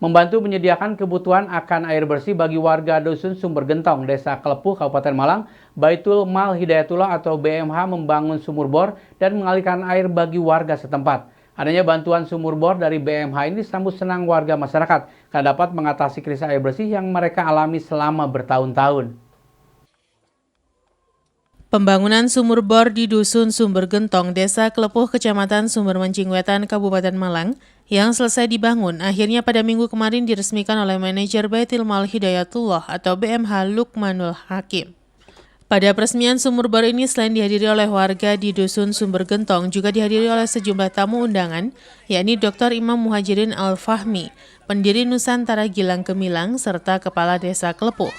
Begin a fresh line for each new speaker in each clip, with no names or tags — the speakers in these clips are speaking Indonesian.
membantu menyediakan kebutuhan akan air bersih bagi warga Dusun Sumber Gentong, Desa Kelepuh, Kabupaten Malang. Baitul Mal Hidayatullah atau BMH membangun sumur bor dan mengalirkan air bagi warga setempat. Adanya bantuan sumur bor dari BMH ini disambut senang warga masyarakat karena dapat mengatasi krisis air bersih yang mereka alami selama bertahun-tahun.
Pembangunan sumur bor di Dusun Sumber Gentong, Desa Kelepuh, Kecamatan Sumber Mancing Wetan, Kabupaten Malang, yang selesai dibangun, akhirnya pada minggu kemarin diresmikan oleh manajer Baitul Mal Hidayatullah atau BMH Lukmanul Hakim. Pada peresmian sumur bor ini selain dihadiri oleh warga di Dusun Sumber Gentong, juga dihadiri oleh sejumlah tamu undangan, yakni Dr. Imam Muhajirin Al-Fahmi, pendiri Nusantara Gilang Gemilang, serta Kepala Desa Kelepuh.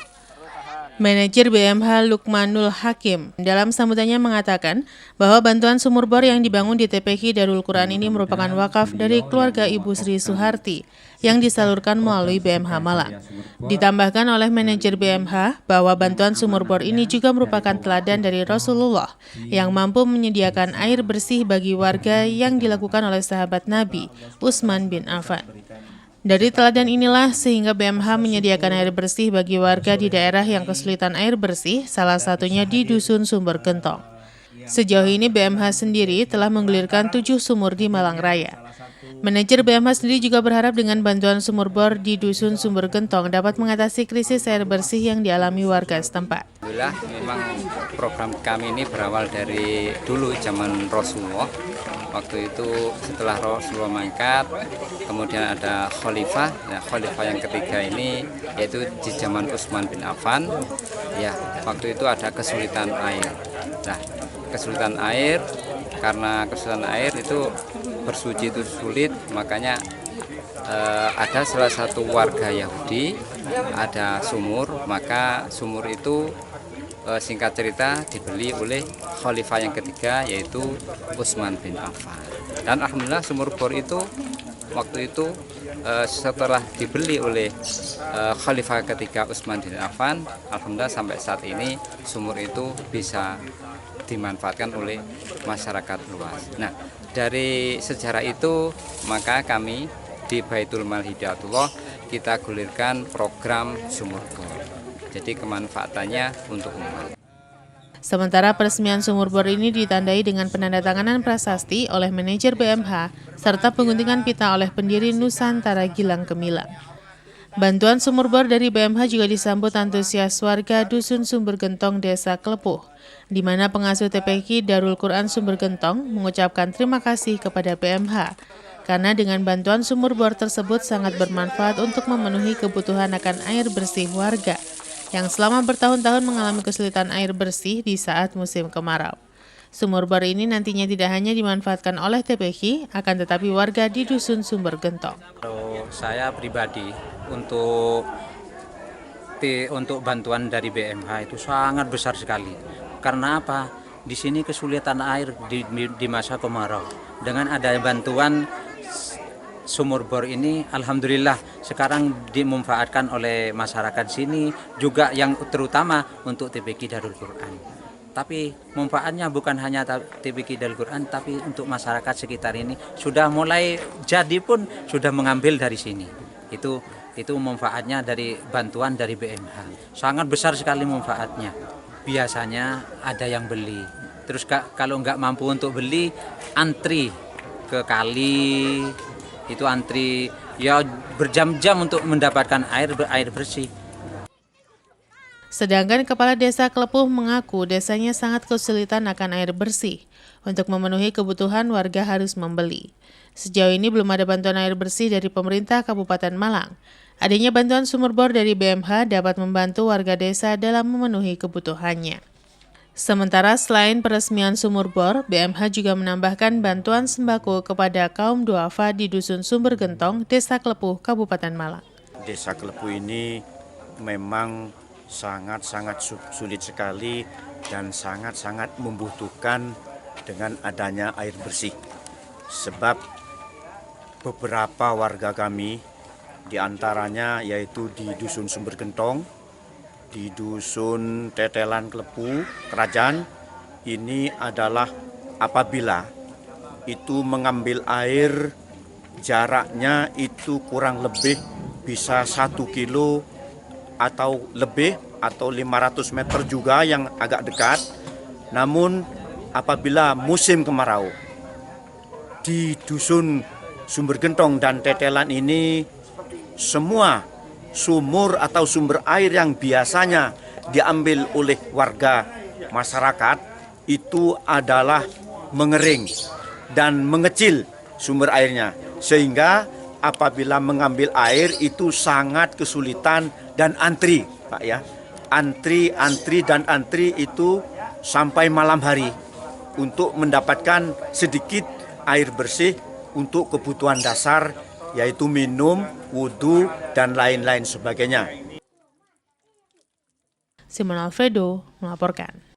Manajer BMH Lukmanul Hakim dalam sambutannya mengatakan bahwa bantuan sumur bor yang dibangun di TPQ Darul Quran ini merupakan wakaf dari keluarga Ibu Sri Suharti yang disalurkan melalui BMH Malang. Ditambahkan oleh manajer BMH bahwa bantuan sumur bor ini juga merupakan teladan dari Rasulullah yang mampu menyediakan air bersih bagi warga yang dilakukan oleh sahabat Nabi Utsman bin Affan. Dari teladan inilah sehingga BMH menyediakan air bersih bagi warga di daerah yang kesulitan air bersih, salah satunya di Dusun Sumber Gentong. Sejauh ini BMH sendiri telah menggulirkan 7 sumur di Malang Raya. Manajer BMH sendiri juga berharap dengan bantuan sumur bor di Dusun Sumber Gentong dapat mengatasi krisis air bersih yang dialami warga setempat.
Alhamdulillah, memang program kami ini berawal dari dulu zaman Rasulullah. Waktu itu setelah Rasulullah mangkat, kemudian ada khalifah. Nah, khalifah yang ketiga ini yaitu di zaman Utsman bin Affan. Ya, waktu itu ada kesulitan air. Nah, kesulitan air karena kesulitan air itu bersuci itu sulit, makanya ada salah satu warga Yahudi ada sumur, maka sumur itu singkat cerita dibeli oleh khalifah yang ketiga yaitu Utsman bin Affan. Dan alhamdulillah sumur bor itu waktu itu setelah dibeli oleh khalifah ketiga Utsman bin Affan, alhamdulillah sampai saat ini sumur itu bisa dimanfaatkan oleh masyarakat luas. Nah, dari sejarah itu maka kami di Baitul Mal Hidayatullah kita gulirkan program sumur bor. Jadi kemanfaatannya untuk umat.
Sementara peresmian sumur bor ini ditandai dengan penandatanganan prasasti oleh manajer BMH serta pengguntingan pita oleh pendiri Nusantara Gilang Gemilang. Bantuan sumur bor dari BMH juga disambut antusias warga Dusun Sumber Gentong, Desa Kelepuh, di mana pengasuh TPQ Darul Quran Sumber Gentong mengucapkan terima kasih kepada BMH karena dengan bantuan sumur bor tersebut sangat bermanfaat untuk memenuhi kebutuhan akan air bersih warga yang selama bertahun-tahun mengalami kesulitan air bersih di saat musim kemarau. Sumur bor ini nantinya tidak hanya dimanfaatkan oleh TPQ, akan tetapi warga di Dusun Sumber Gentong.
Kalau saya pribadi untuk bantuan dari BMH itu sangat besar sekali. Karena apa? Di sini kesulitan air di masa kemarau. Dengan ada bantuan sumur bor ini, alhamdulillah sekarang dimanfaatkan oleh masyarakat sini juga, yang terutama untuk TPQ Darul Quran. Tapi manfaatnya bukan hanya TPQ Darul Quran, tapi untuk masyarakat sekitar ini sudah mulai jadi pun sudah mengambil dari sini. Itu manfaatnya dari bantuan dari BMH. Sangat besar sekali manfaatnya. Biasanya ada yang beli. Terus kalau nggak mampu untuk beli, antri ke kali. Itu antri ya berjam-jam untuk mendapatkan air bersih.
Sedangkan Kepala Desa Kelepuh mengaku desanya sangat kesulitan akan air bersih. Untuk memenuhi kebutuhan warga harus membeli. Sejauh ini belum ada bantuan air bersih dari pemerintah Kabupaten Malang. Adanya bantuan sumur bor dari BMH dapat membantu warga desa dalam memenuhi kebutuhannya. Sementara selain peresmian sumur bor, BMH juga menambahkan bantuan sembako kepada kaum duafa di Dusun Sumber Gentong, Desa Kelepuh, Kabupaten Malang.
Desa Kelepuh ini memang sangat-sangat sulit sekali dan sangat-sangat membutuhkan dengan adanya air bersih. Sebab beberapa warga kami, diantaranya yaitu di Dusun Sumber Gentong, di Dusun Tetelan Kelepuh, Kerajaan, ini adalah apabila itu mengambil air jaraknya itu kurang lebih bisa 1 kilo atau lebih atau 500 meter juga yang agak dekat. Namun apabila musim kemarau di dusun Sumber Gentong dan Tetelan ini, semua sumur atau sumber air yang biasanya diambil oleh warga masyarakat itu adalah mengering dan mengecil sumber airnya, sehingga apabila mengambil air itu sangat kesulitan dan antri, Pak ya. Antri itu sampai malam hari untuk mendapatkan sedikit air bersih untuk kebutuhan dasar, yaitu minum, wudhu, dan lain-lain sebagainya.
Simon Alfredo melaporkan.